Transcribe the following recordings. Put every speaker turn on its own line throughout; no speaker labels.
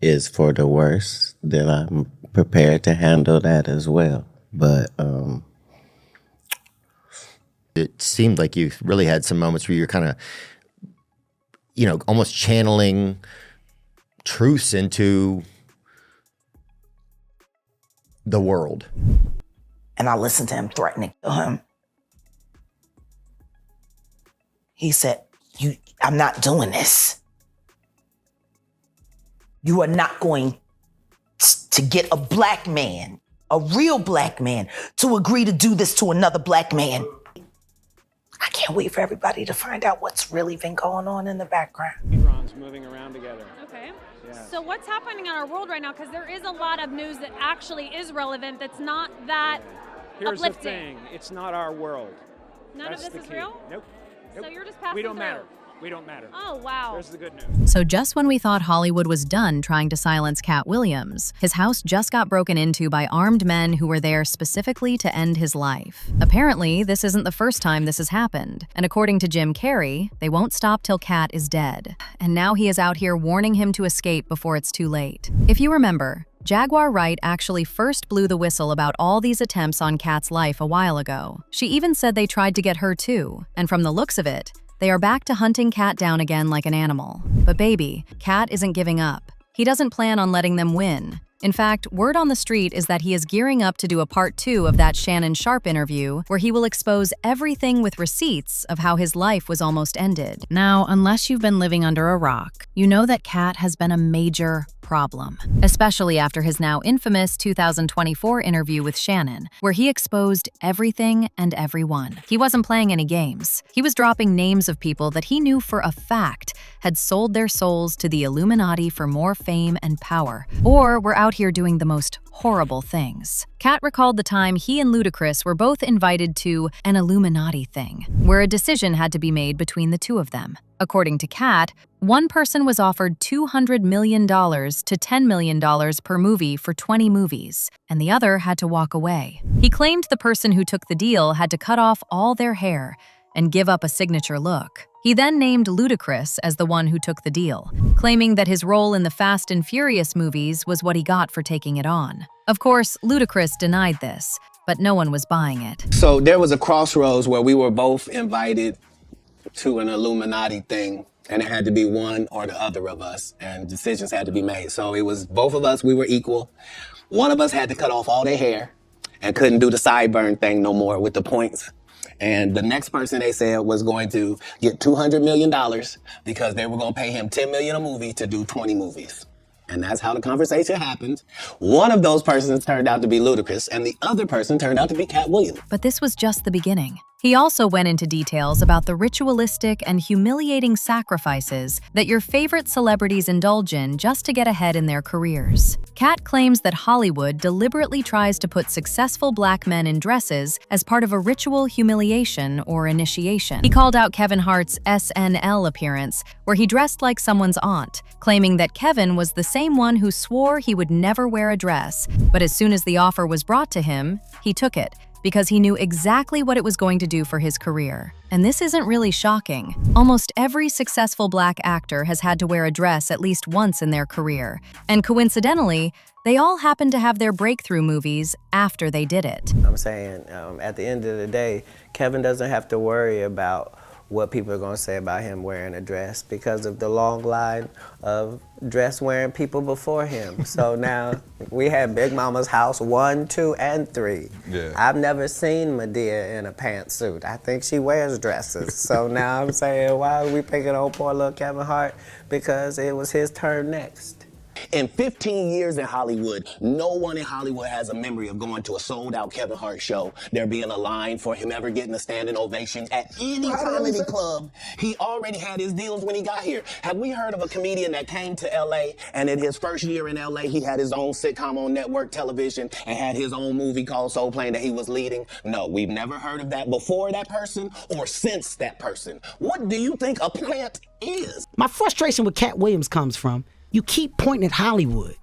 is for the worst, then I'm prepared to handle that as well. But
It seemed like you really had some moments where you're kind of, almost channeling truths into the world.
And I listened to him threatening him. He said, I'm not doing this. You are not going to get a black man, a real black man, to agree to do this to another black man. I can't wait for everybody to find out what's really been going on in the background.
Neurons moving around together.
Okay.
Yeah.
So what's happening in our world right now? Because there is a lot of news that actually is relevant that's not that
Here's
uplifting.
the thing, it's not our world.
None
That's
of this
the
is
key.
real?
Nope.
So you're just passing
We don't
through.
matter. We don't matter.
Oh, wow.
There's the good news.
So just when we thought Hollywood was done trying to silence Katt Williams, his house just got broken into by armed men who were there specifically to end his life. Apparently, this isn't the first time this has happened, and according to Jim Carrey, they won't stop till Katt is dead. And now he is out here warning him to escape before it's too late. If you remember, Jaguar Wright actually first blew the whistle about all these attempts on Katt's life a while ago. She even said they tried to get her too, and from the looks of it, they are back to hunting Katt down again like an animal. But baby, Katt isn't giving up. He doesn't plan on letting them win. In fact, word on the street is that he is gearing up to do a part 2 of that Shannon Sharpe interview where he will expose everything with receipts of how his life was almost ended. Now, unless you've been living under a rock, you know that Katt has been a major problem, especially after his now infamous 2024 interview with Shannon, where he exposed everything and everyone. He wasn't playing any games. He was dropping names of people that he knew for a fact had sold their souls to the Illuminati for more fame and power, or were out here doing the most horrible things. Katt recalled the time he and Ludacris were both invited to an Illuminati thing, where a decision had to be made between the two of them. According to Katt, one person was offered $200 million to $10 million per movie for 20 movies, and the other had to walk away. He claimed the person who took the deal had to cut off all their hair and give up a signature look. He then named Ludacris as the one who took the deal, claiming that his role in the Fast and Furious movies was what he got for taking it on. Of course, Ludacris denied this, but no one was buying it.
So there was a crossroads where we were both invited to an Illuminati thing, and it had to be one or the other of us, and decisions had to be made. So it was both of us, we were equal. One of us had to cut off all their hair and couldn't do the sideburn thing no more with the points. And the next person they said was going to get $200 million because they were going to pay him $10 million a movie to do 20 movies. And that's how the conversation happened. One of those persons turned out to be Ludacris, and the other person turned out to be Katt Williams.
But this was just the beginning. He also went into details about the ritualistic and humiliating sacrifices that your favorite celebrities indulge in just to get ahead in their careers. Katt claims that Hollywood deliberately tries to put successful black men in dresses as part of a ritual humiliation or initiation. He called out Kevin Hart's SNL appearance, where he dressed like someone's aunt, claiming that Kevin was the same one who swore he would never wear a dress, but as soon as the offer was brought to him, he took it, because he knew exactly what it was going to do for his career. And this isn't really shocking. Almost every successful black actor has had to wear a dress at least once in their career. And coincidentally, they all happen to have their breakthrough movies after they did it.
I'm saying, at the end of the day, Kevin doesn't have to worry about what people are going to say about him wearing a dress because of the long line of dress-wearing people before him. So now we had Big Mama's house 1, 2, and 3.
Yeah.
I've never seen Madea in a pantsuit. I think she wears dresses. So now I'm saying, why are we picking on poor little Kevin Hart? Because it was his turn next.
In 15 years in Hollywood, no one in Hollywood has a memory of going to a sold-out Kevin Hart show, there being a line for him ever getting a standing ovation at any comedy club. He already had his deals when he got here. Have we heard of a comedian that came to L.A. and in his first year in L.A. he had his own sitcom on network television and had his own movie called Soul Plane that he was leading? No, we've never heard of that before that person or since that person. What do you think a plant is?
My frustration with Katt Williams comes from, you keep pointing at Hollywood.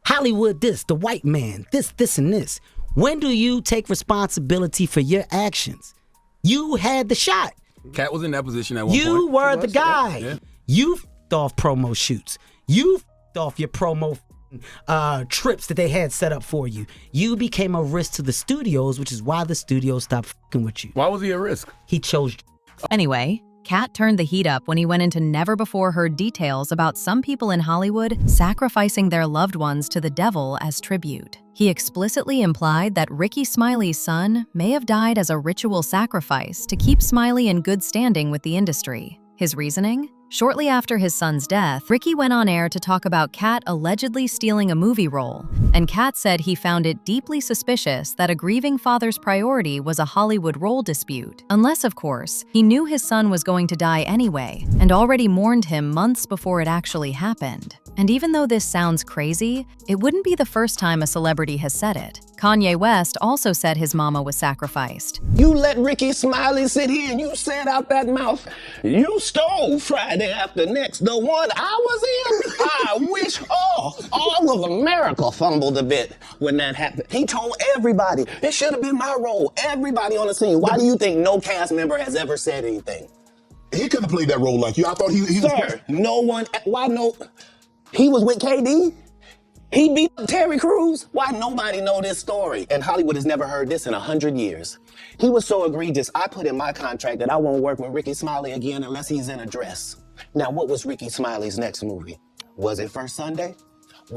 Hollywood this, the white man, this, and this. When do you take responsibility for your actions? You had the shot.
Katt was in that position at one point.
You were the guy.
Yeah.
You f***ed off promo shoots. You off your promo trips that they had set up for you. You became a risk to the studios, which is why the studios stopped fucking with you.
Why was he a risk?
He chose.
Anyway, Katt turned the heat up when he went into never-before-heard details about some people in Hollywood sacrificing their loved ones to the devil as tribute. He explicitly implied that Ricky Smiley's son may have died as a ritual sacrifice to keep Smiley in good standing with the industry. His reasoning? Shortly after his son's death, Ricky went on air to talk about Katt allegedly stealing a movie role, and Katt said he found it deeply suspicious that a grieving father's priority was a Hollywood role dispute, unless, of course, he knew his son was going to die anyway and already mourned him months before it actually happened. And even though this sounds crazy, it wouldn't be the first time a celebrity has said it. Kanye West also said his mama was sacrificed.
You let Ricky Smiley sit here and you said out that mouth, you stole Friday After Next, the one I was in. I wish all of America fumbled a bit when that happened. He told everybody, it should have been my role. Everybody on the scene. Why do you think no cast member has ever said anything?
He couldn't have played that role like you. I thought he
Sir, no one, why no, he was with KD. He beat up Terry Crews. Why nobody know this story? And Hollywood has never heard this in 100 years. He was so egregious, I put in my contract that I won't work with Ricky Smiley again unless he's in a dress. Now, what was Ricky Smiley's next movie? Was it First Sunday?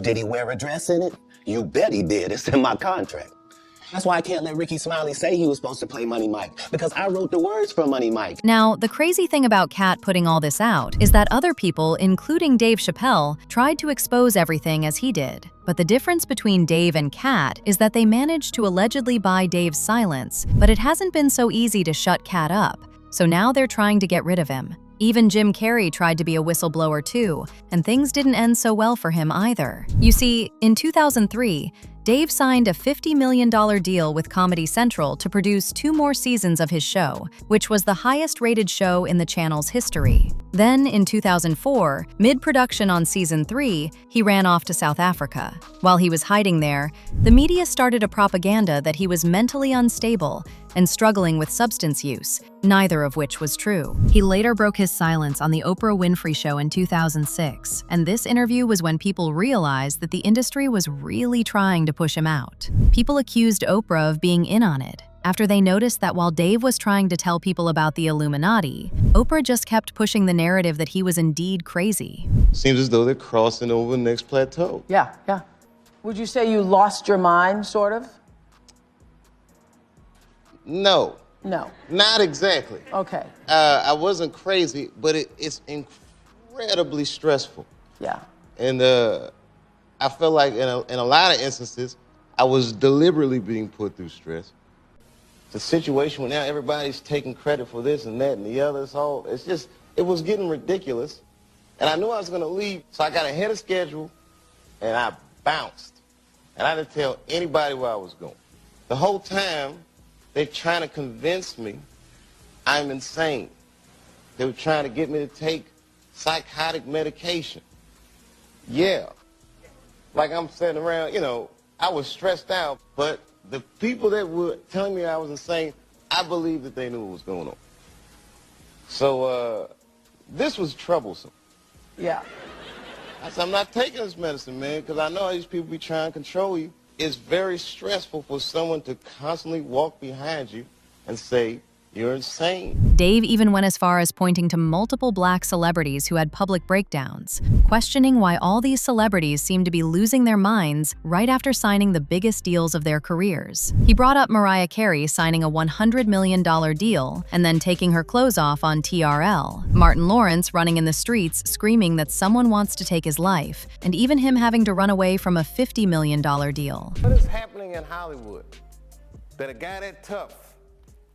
Did he wear a dress in it? You bet he did. It's in my contract. That's why I can't let Ricky Smiley say he was supposed to play Money Mike, because I wrote the words for Money Mike.
Now, the crazy thing about Katt putting all this out is that other people, including Dave Chappelle, tried to expose everything as he did. But the difference between Dave and Katt is that they managed to allegedly buy Dave's silence, but it hasn't been so easy to shut Katt up. So now they're trying to get rid of him. Even Jim Carrey tried to be a whistleblower too, and things didn't end so well for him either. You see, in 2003, Dave signed a $50 million deal with Comedy Central to produce 2 more seasons of his show, which was the highest-rated show in the channel's history. Then, in 2004, mid-production on Season 3, he ran off to South Africa. While he was hiding there, the media started a propaganda that he was mentally unstable and struggling with substance use, neither of which was true. He later broke his silence on the Oprah Winfrey Show in 2006, and this interview was when people realized that the industry was really trying to push him out. People accused Oprah of being in on it, after they noticed that while Dave was trying to tell people about the Illuminati, Oprah just kept pushing the narrative that he was indeed crazy.
Seems as though they're crossing over the next plateau.
Yeah. Would you say you lost your mind, sort of?
No.
No.
Not exactly.
Okay.
I wasn't crazy, but it's incredibly stressful.
Yeah.
And I felt like in a lot of instances, I was deliberately being put through stress. The situation where now everybody's taking credit for this and that and the other, it was getting ridiculous. And I knew I was gonna leave, so I got ahead of schedule and I bounced. And I didn't tell anybody where I was going. The whole time, they're trying to convince me I'm insane. They were trying to get me to take psychotic medication. Yeah. Like I'm sitting around, I was stressed out, but the people that were telling me I was insane, I believe that they knew what was going on. So, this was troublesome.
Yeah.
I said, I'm not taking this medicine, man, because I know these people be trying to control you. It's very stressful for someone to constantly walk behind you and say, you're insane.
Dave even went as far as pointing to multiple black celebrities who had public breakdowns, questioning why all these celebrities seemed to be losing their minds right after signing the biggest deals of their careers. He brought up Mariah Carey signing a $100 million deal and then taking her clothes off on TRL, Martin Lawrence running in the streets screaming that someone wants to take his life, and even him having to run away from a $50 million deal.
What is happening in Hollywood? That a guy that tough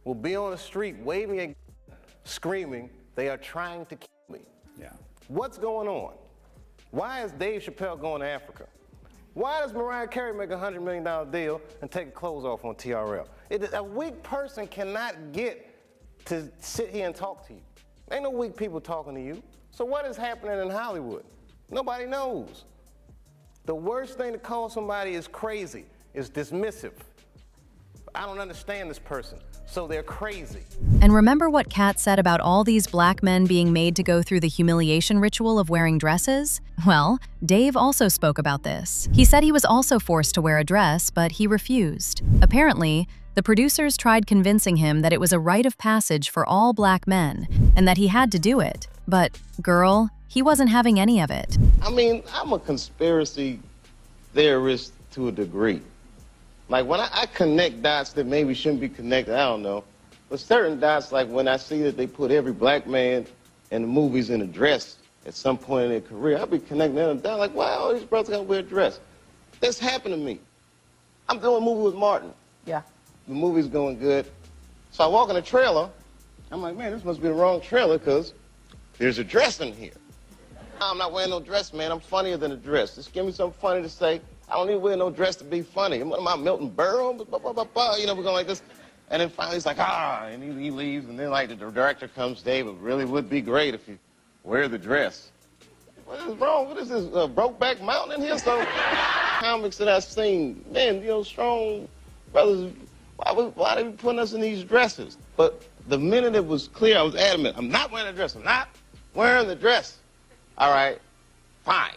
will be on the street waving a gun, screaming, they are trying to kill me.
Yeah.
What's going on? Why is Dave Chappelle going to Africa? Why does Mariah Carey make a $100 million deal and take her clothes off on TRL? A weak person cannot get to sit here and talk to you. Ain't no weak people talking to you. So what is happening in Hollywood? Nobody knows. The worst thing to call somebody is crazy, is dismissive. I don't understand this person. so they're crazy.
And remember what Katt said about all these black men being made to go through the humiliation ritual of wearing dresses? Well, Dave also spoke about this. He said he was also forced to wear a dress, but he refused. Apparently, the producers tried convincing him that it was a rite of passage for all black men and that he had to do it. But, girl, he wasn't having any of it.
I mean, I'm a conspiracy theorist to a degree. Like, when I connect dots that maybe shouldn't be connected, I don't know. But certain dots, like when I see that they put every black man in the movies in a dress at some point in their career, I'll be connecting them down like, wow, these brothers gotta wear a dress. That's happened to me. I'm doing a movie with Martin.
Yeah.
The movie's going good. So I walk in the trailer. I'm like, man, this must be the wrong trailer because there's a dress in here. I'm not wearing no dress, man. I'm funnier than a dress. Just give me something funny to say. I don't need to wear no dress to be funny. What am I, Milton Berle? You know, we're going like this. And then finally he's like, and he leaves. And then like the director comes, Dave, it really would be great if you wear the dress. What is wrong? What is this, Brokeback Mountain in here? So comics that I've seen, man, you know, strong brothers, why they be putting us in these dresses? But the minute it was clear, I was adamant, I'm not wearing a dress. I'm not wearing the dress. All right, fine.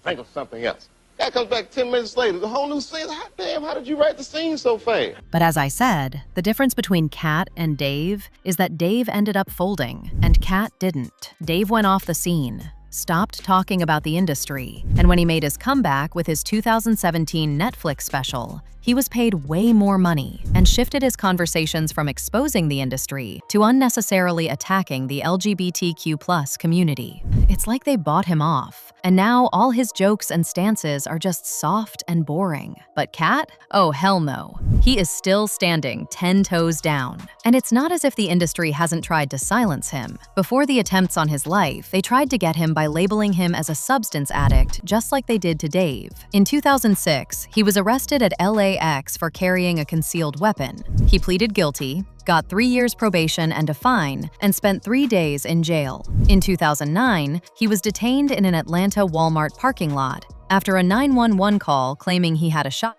Think of something else. Guy comes back 10 minutes later, the whole new scene. Hot damn, how did you write the scene so fast?
But as I said, the difference between Katt and Dave is that Dave ended up folding, and Katt didn't. Dave went off the scene, stopped talking about the industry, and when he made his comeback with his 2017 Netflix special, he was paid way more money and shifted his conversations from exposing the industry to unnecessarily attacking the LGBTQ+ community. It's like they bought him off, and now all his jokes and stances are just soft and boring. But Katt? Oh, hell no. He is still standing 10 toes down. And it's not as if the industry hasn't tried to silence him. Before the attempts on his life, they tried to get him by labeling him as a substance addict, just like they did to Dave. In 2006, he was arrested at LAX for carrying a concealed weapon. He pleaded guilty, got 3 years probation and a fine, and spent 3 days in jail. In 2009, he was detained in an Atlanta Walmart parking lot after a 911 call claiming he had a shotgun,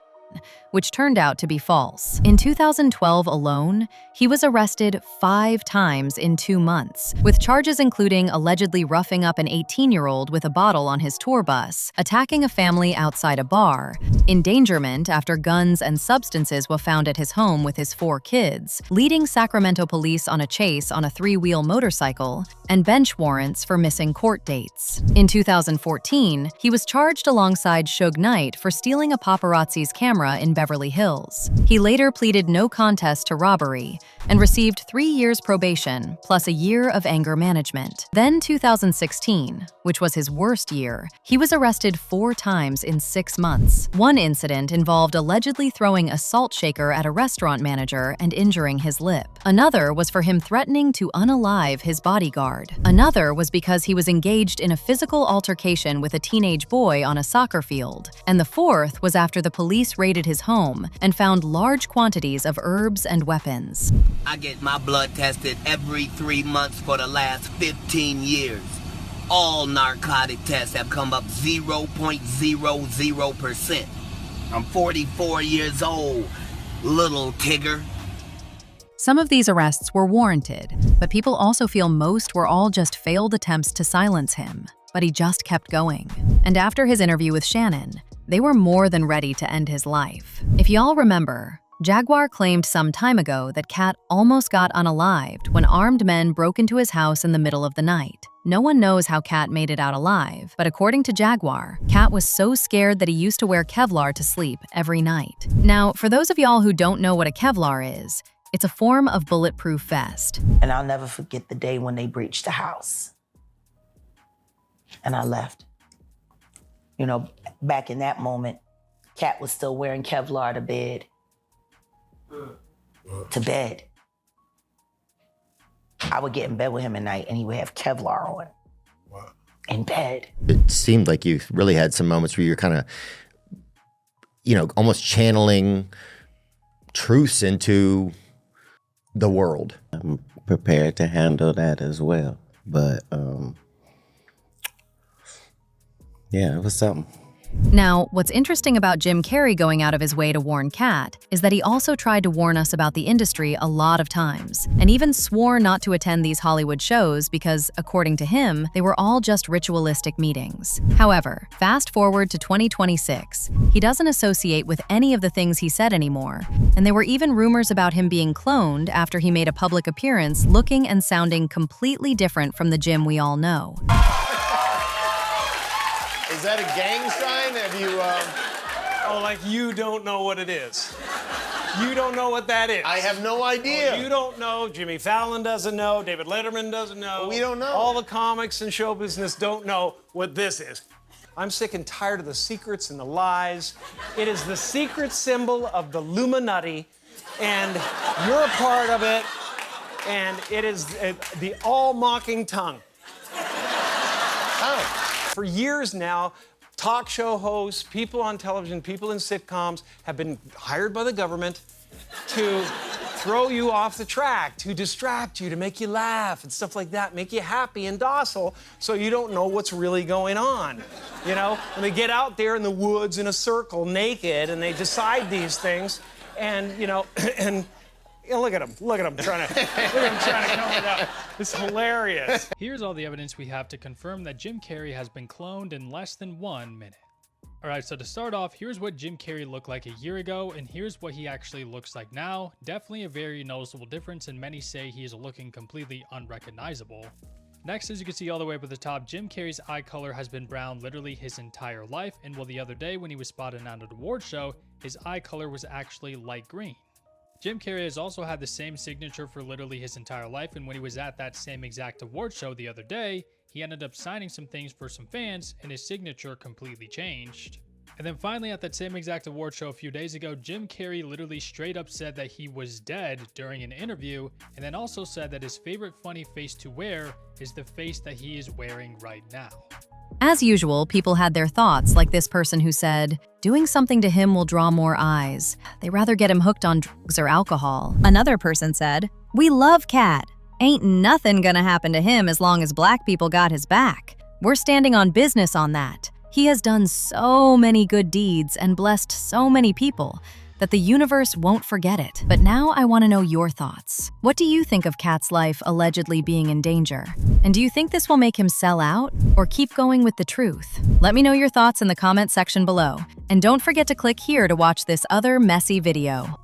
which turned out to be false. In 2012 alone, he was arrested 5 times in 2 months, with charges including allegedly roughing up an 18-year-old with a bottle on his tour bus, attacking a family outside a bar, endangerment after guns and substances were found at his home with his 4 kids, leading Sacramento police on a chase on a 3-wheel motorcycle, and bench warrants for missing court dates. In 2014, he was charged alongside Suge Knight for stealing a paparazzi's camera in Beverly Hills. He later pleaded no contest to robbery and received 3 years probation plus a year of anger management. Then 2016, which was his worst year, he was arrested 4 times in 6 months. One incident involved allegedly throwing a salt shaker at a restaurant manager and injuring his lip. Another was for him threatening to unalive his bodyguard. Another was because he was engaged in a physical altercation with a teenage boy on a soccer field. And the fourth was after the police raided his home and found large quantities of herbs and weapons.
I get my blood tested every 3 months for the last 15 years. All narcotic tests have come up 0.00%. I'm 44 years old, little Tigger.
Some of these arrests were warranted, but people also feel most were all just failed attempts to silence him. But he just kept going. And after his interview with Shannon, they were more than ready to end his life. If y'all remember, Jaguar claimed some time ago that Katt almost got unalived when armed men broke into his house in the middle of the night. No one knows how Katt made it out alive, but according to Jaguar, Katt was so scared that he used to wear Kevlar to sleep every night. Now, for those of y'all who don't know what a Kevlar is, it's a form of bulletproof vest.
And I'll never forget the day when they breached the house. And I left. You know, back in that moment, Katt was still wearing Kevlar to bed. To bed. I would get in bed with him at night and he would have Kevlar on. Wow. In bed.
It seemed like you really had some moments where you're kind of, you know, almost channeling truths into the world.
I'm prepared to handle that as well. But, yeah, it was something.
Now, what's interesting about Jim Carrey going out of his way to warn Katt is that he also tried to warn us about the industry a lot of times, and even swore not to attend these Hollywood shows because, according to him, they were all just ritualistic meetings. However, fast forward to 2026, he doesn't associate with any of the things he said anymore, and there were even rumors about him being cloned after he made a public appearance looking and sounding completely different from the Jim we all know.
Is that a gang sign? Have you,
Oh, like you don't know what it is. You don't know what that is.
I have no idea.
Oh, you don't know. Jimmy Fallon doesn't know. David Letterman doesn't know.
We don't know.
All the comics and show business don't know what this is. I'm sick and tired of the secrets and the lies. It is the secret symbol of the Illuminati, and you're a part of it, and it is the all-mocking tongue.
Oh.
For years now, talk show hosts, people on television, people in sitcoms have been hired by the government to throw you off the track, to distract you, to make you laugh and stuff like that, make you happy and docile so you don't know what's really going on. You know, when they get out there in the woods in a circle naked and they decide these things and, you know, and you know, look at him trying to come it up. It's hilarious.
Here's all the evidence we have to confirm that Jim Carrey has been cloned in less than 1 minute. Alright, so to start off, here's what Jim Carrey looked like a year ago, and here's what he actually looks like now. Definitely a very noticeable difference, and many say he is looking completely unrecognizable. Next, as you can see all the way up at the top, Jim Carrey's eye color has been brown literally his entire life, and well, the other day when he was spotted at an award show, his eye color was actually light green. Jim Carrey has also had the same signature for literally his entire life, and when he was at that same exact award show the other day, he ended up signing some things for some fans, and his signature completely changed. And then finally, at that same exact award show a few days ago, Jim Carrey literally straight up said that he was dead during an interview, and then also said that his favorite funny face to wear is the face that he is wearing right now.
As usual, people had their thoughts, like this person who said, doing something to him will draw more eyes. They rather get him hooked on drugs or alcohol. Another person said, we love Katt. Ain't nothing gonna happen to him as long as black people got his back. We're standing on business on that. He has done so many good deeds and blessed so many people that the universe won't forget it. But now I want to know your thoughts. What do you think of Katt's life allegedly being in danger? And do you think this will make him sell out or keep going with the truth? Let me know your thoughts in the comment section below. And don't forget to click here to watch this other messy video.